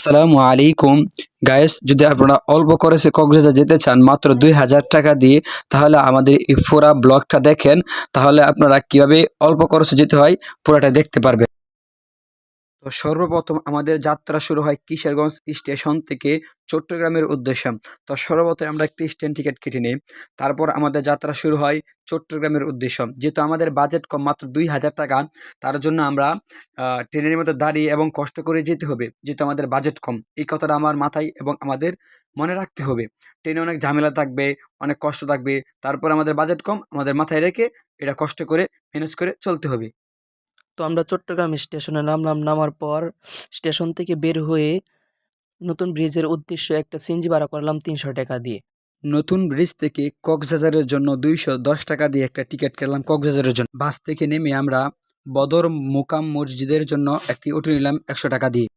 আসসালামু আলাইকুম গাইস, যদি আপনারা অল্প খরচে কক্সবাজার যেতে চান মাত্র 2000 টাকা দিয়ে, তাহলে আমাদের এই পুরা ব্লগটা দেখেন। তাহলে আপনারা কিভাবে অল্প খরচে যেতে হয় পুরাটা দেখতে পারবেন। তো সর্বপ্রথম আমাদের যাত্রা শুরু হয় কিশোরগঞ্জ স্টেশন থেকে চট্টগ্রামের উদ্দেশ্যে। তো সর্বপ্রথম আমরা একটি ট্রেন টিকিট কেটে নিই। তারপর আমাদের যাত্রা শুরু হয় চট্টগ্রামের উদ্দেশ্য। যেহেতু আমাদের বাজেট কম, মাত্র 2000 টাকা, তার জন্য আমরা ট্রেনের মধ্যে দাঁড়িয়ে এবং কষ্ট করে যেতে হবে, যেহেতু আমাদের বাজেট কম। এই কথাটা আমার মাথায় এবং আমাদের মনে রাখতে হবে। ট্রেনে অনেক ঝামেলা থাকবে, অনেক কষ্ট থাকবে, তারপর আমাদের বাজেট কম, আমাদের মাথায় রেখে এটা কষ্ট করে ম্যানেজ করে চলতে হবে। তো আমরা চট্টগ্রাম স্টেশনে নামলাম। নামার পর স্টেশন থেকে বের হয়ে নতুন ব্রিজের উদ্দেশ্যে একটা সিএনজি ভাড়া করলাম 300 টাকা দিয়ে। নতুন ব্রিজ থেকে কক্সবাজারের জন্য 210 টাকা দিয়ে একটা টিকিট কাটলাম কক্সবাজারের জন্য। বাস থেকে নেমে আমরা বদর মোকাম মসজিদের জন্য একটি অটো নিলাম 100 টাকা দিয়ে।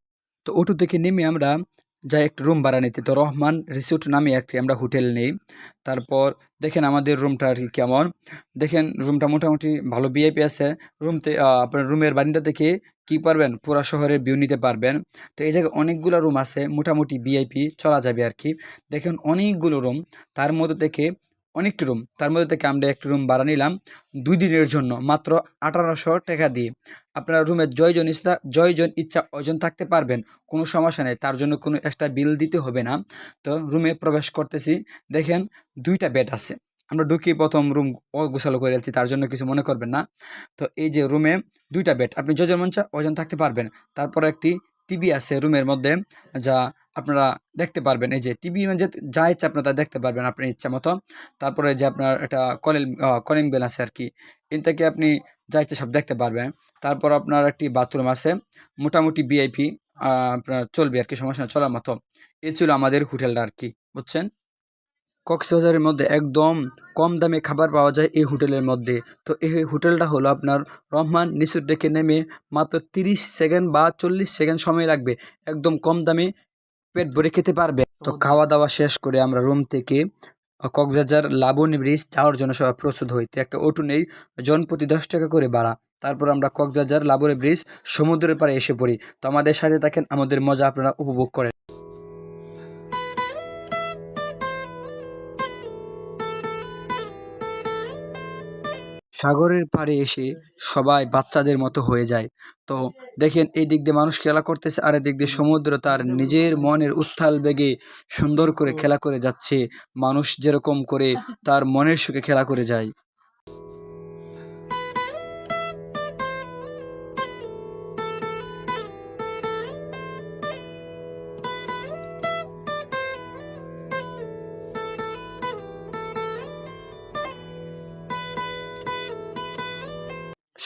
তো অটো থেকে নেমে আমরা যাই একটু রুম ভাড়া নিতে। তো রহমান রিসোর্ট নামে একটি আমরা হোটেল নেই। তারপর দেখেন আমাদের রুমটা আর কি কেমন। দেখেন রুমটা মোটামুটি ভালো ভিআইপি আছে। রুমতে আপনার রুমের বারান্দা থেকে কি পারবেন, পুরা শহরের ভিউ নিতে পারবেন। তো এই জায়গায় অনেকগুলো রুম আছে, মোটামুটি ভিআইপি চলা যাবে আর কি। দেখেন অনেকগুলো রুম, তার মধ্যে থেকে অনেকটি রুম, তার মধ্যে থেকে আমরা একটি রুম ভাড়া নিলাম 2 দিনের জন্য মাত্র 1800 টাকা দিয়ে। আপনারা রুমে জয়জন ইচ্ছা ওইজন থাকতে পারবেন, কোনো সমস্যা নেই, তার জন্য কোনো এক্সট্রা বিল দিতে হবে না। তো রুমে প্রবেশ করতেছি, দেখেন 2টা বেড আছে। আমরা ঢুকি প্রথম রুম গোছালো করে ফেলছি, তার জন্য কিছু মনে করবেন না। তো এই যে রুমে 2টা বেড, আপনি যজন মন চা ওজন থাকতে পারবেন। তারপর একটি টিভি আছে রুমের মধ্যে, যা আপনারা দেখতে পারবেন। এই যে টিভি মানে যা ইচ্ছা আপনারা তা দেখতে পারবেন আপনার ইচ্ছা মতো। তারপরে যে আপনার একটা কলিং বেল আছে আর কি, এর থেকে আপনি যা ইচ্ছা সব দেখতে পারবেন। তারপর আপনার একটি বাথরুম আছে, মোটামুটি ভিআইপি, আপনার চলবে আর কি, সমস্যা না, চলার মতো। এই ছিল আমাদের হোটেলটা আর কি, বুঝছেন। কক্সবাজারের মধ্যে একদম কম দামে খাবার পাওয়া যায় এই হোটেলের মধ্যে। তো এই হোটেলটা হলো আপনার রহমান নিচুর ডেকে নেমে মাত্র 30 সেকেন্ড বা 40 সেকেন্ড সময় লাগবে, একদম কম দামে পেট ভরে খেতে পারবে। তো খাওয়া দাওয়া শেষ করে আমরা রুম থেকে কক্সবাজার লাবণী ব্রিজ যাওয়ার জন্য সবাই প্রস্তুত হই। তো একটা অটো নেই, জনপ্রতি 10 টাকা করে ভাড়া। তারপর আমরা কক্সবাজার লাবণী ব্রিজ সমুদ্রের পাড়ে এসে পড়ি। তো আমাদের সাথে থাকেন, আমাদের মজা আপনারা উপভোগ করেন। সাগরের পাড়ে এসে সবাই বাচ্চাদের মতো হয়ে যায়। তো দেখেন এই দিক দিয়ে মানুষ খেলা করতেছে, আর এদিক দিয়ে সমুদ্র তার নিজের মনের উত্তাল বেগে সুন্দর করে খেলা করে যাচ্ছে। মানুষ যেরকম করে তার মনের সুখে খেলা করে যায়।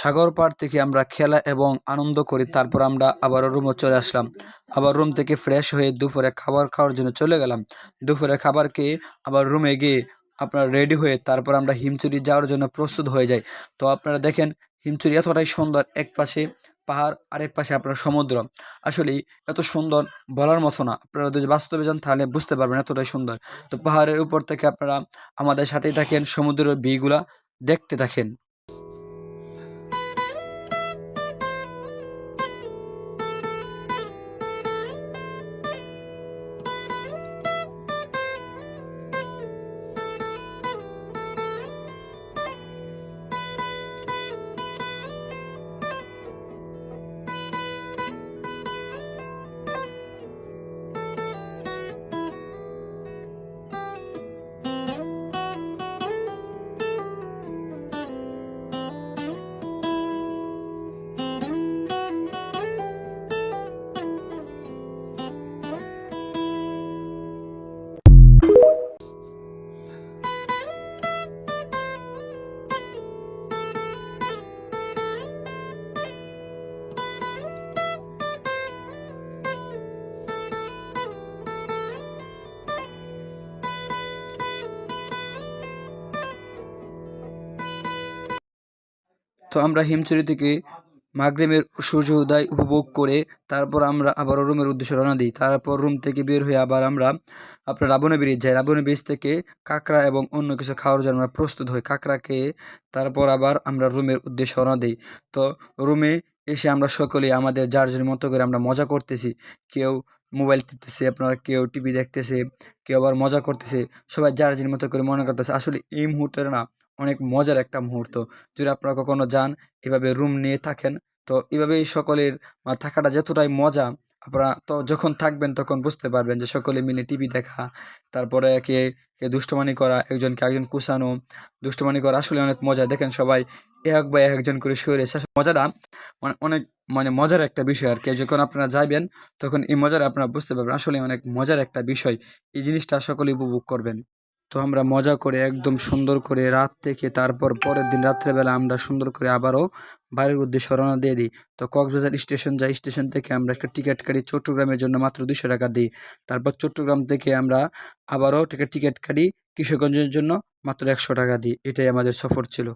সাগর পাড় থেকে আমরা খেলা এবং আনন্দ করি। তারপর আমরা আবারও রুমে চলে আসলাম। আবার রুম থেকে ফ্রেশ হয়ে দুপুরে খাবার খাওয়ার জন্য চলে গেলাম। দুপুরে খাবার খেয়ে আবার রুমে গিয়ে আপনার রেডি হয়ে তারপর আমরা হিমচুরি যাওয়ার জন্য প্রস্তুত হয়ে যাই। তো আপনারা দেখেন হিমচুরি এতটাই সুন্দর, এক পাশে পাহাড়, আরেক পাশে আপনার সমুদ্র। আসলে এত সুন্দর বলার মতো না, আপনারা যদি বাস্তবে যান তাহলে বুঝতে পারবেন এতটাই সুন্দর। তো পাহাড়ের উপর থেকে আপনারা আমাদের সাথেই থাকেন, সমুদ্রের ভিউগুলা দেখতে থাকেন। তো আমরা হিমছড়ি থেকে মাগরিবের সূর্য উদয় উপভোগ করে তারপর আমরা আবারও রুমের উদ্দেশ্যে রওনা দিই। তারপর রুম থেকে বের হয়ে আবার আমরা আপনার রাবণী ব্রিজ যাই। রাবণী ব্রিজ থেকে কাঁকড়া এবং অন্য কিছু খাওয়ার জন্য আমরা প্রস্তুত হই। কাঁকড়া খেয়ে তারপর আবার আমরা রুমের উদ্দেশ্যে রওনা দিই। তো রুমে এসে আমরা সকলেই আমাদের যার যার মতো করে আমরা মজা করতেছি। কেউ মোবাইল টিপতেছে, আপনারা কেউ টিভি দেখতেছে, কেউ আবার মজা করতেছে, সবাই যার যার মতো করে মনে করতেছে। আসলে এই মুহূর্তটা না অনেক মজার একটা মুহূর্ত। যদি আপনারা কখনো যান, এভাবে রুম নিয়ে থাকেন, তো এভাবেই সকলের থাকাটা যতটাই মজা, আপনারা তো যখন থাকবেন তখন বুঝতে পারবেন যে সকলে মিলে টিভি দেখা, তারপরে কে দুষ্টুমানি করা, একজনকে একজন কুচানো, দুষ্টুমানি করা আসলে অনেক মজা। দেখেন সবাই এক বা একজন করে শুয়ে রয়েছে। আসলে মজাটা অনেক মজার একটা বিষয় আরকি। যখন আপনারা যাইবেন তখন এই মজাটা আপনারা বুঝতে পারবেন। আসলে অনেক মজার একটা বিষয়। এই জিনিসটা সকলেই উপভোগ করবেন। তো আমরা মজা করে একদম সুন্দর করে রাত থেকে তারপর পরের দিন রাত্রেবেলা আমরা সুন্দর করে আবারও বাড়ির উদ্দেশ্যে রওনা দিয়ে দিই। তো কক্সবাজার স্টেশন যাই, স্টেশন থেকে আমরা একটা টিকিট কাটি চট্টগ্রামের জন্য মাত্র ২০০ টাকা দিই। তারপর চট্টগ্রাম থেকে আমরা আবারও টিকিট কাটি কিশোরগঞ্জের জন্য মাত্র ১০০ টাকা দিই। এটাই আমাদের সফর ছিল।